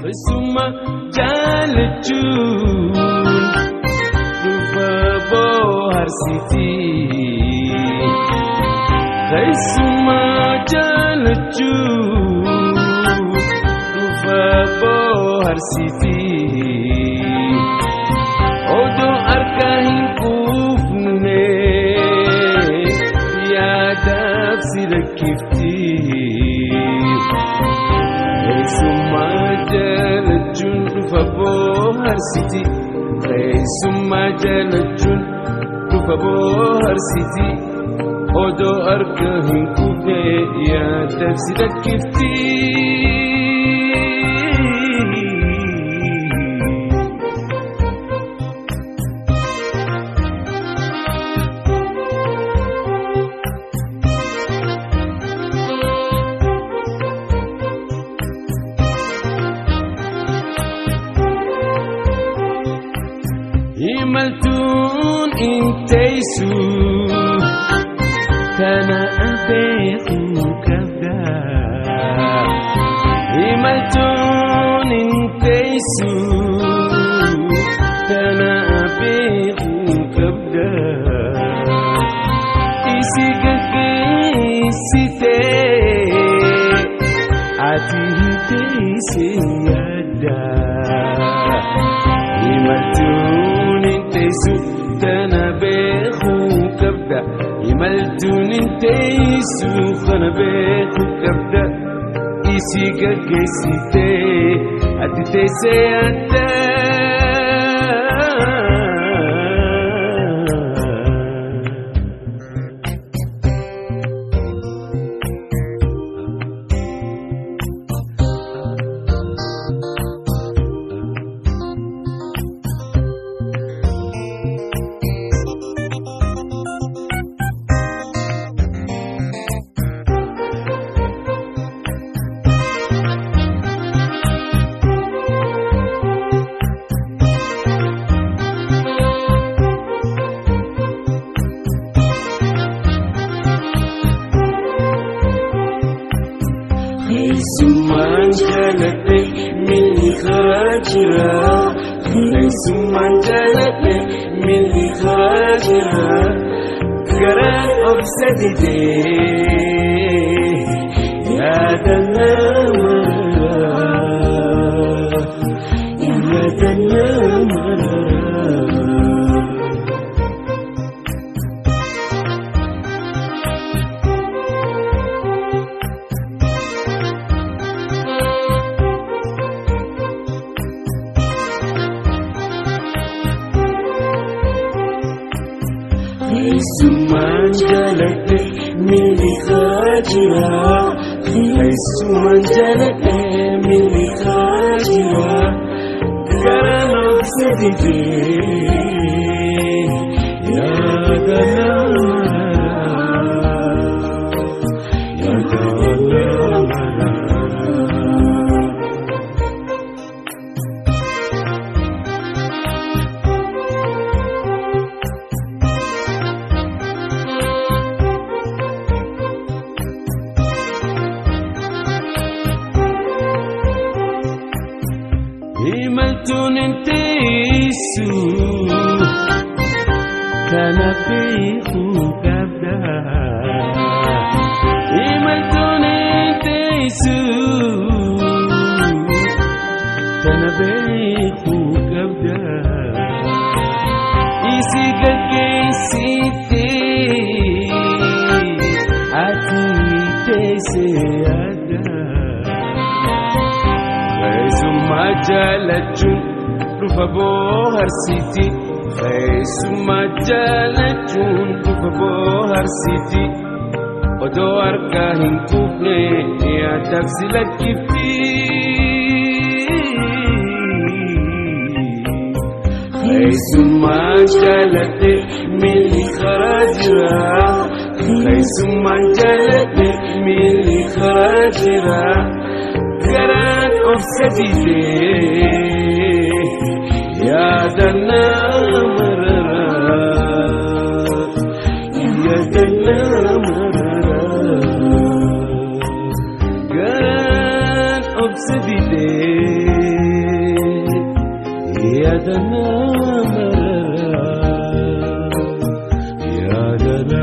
Keesummaa jaalachuun dhufa bohaarsiti. Keesummaa jaalachuun dhufa bohaarsiti. Odoo harka hin quufne yaadaaf si rakkifti. Keesummaa jaalachuun dhufa bohaarsiti. Keesummaa jaalachuun dhufa bohaarsiti. Odoo harka hin quufne yaadaaf si rakkifti. Imaltuun inteessu kana beekuu qabda. Imaltuun inteessu kana beekuu qabda. Isi gaggeessitee ati inteesse yaadda. Imaltuun inteessu kana beekuu qabda. Imaltuun inteessu kana beekuu qabda. Isi gaggeessitee ati teesse yaadda. Keesummaan jaaladhe milli karaa jira. Keesummaan jaaladhe milli karaa jira. Garaan obsa didee yaada namarraa. Yaada namarraa. Keesummaan jaaladhe milli karaa jira. Keesummaan jaaladhe milli karaa jira. Garaan obsa didee yaada namarraa. Yaada namarraa. Imaltuun inteessu kana beekuu qabda. Imaltuun inteessu kana beekuu qabda. Isi gaggeessitee ati teesse yaadda. Keesummaa jaalachuun dhufa bohaarsiti. Keesummaa jaalachuun dhufa bohaarsiti. Odoo harka hin quufne yaadaaf si rakkifti. Keesummaa jaaladhe milli karaa jira. Keesummaan jaaladhe milli karaa jira. Garaan obsa didee yaada namarraa. Yaada namarraa. Garaan obsa didee dana marara ya dana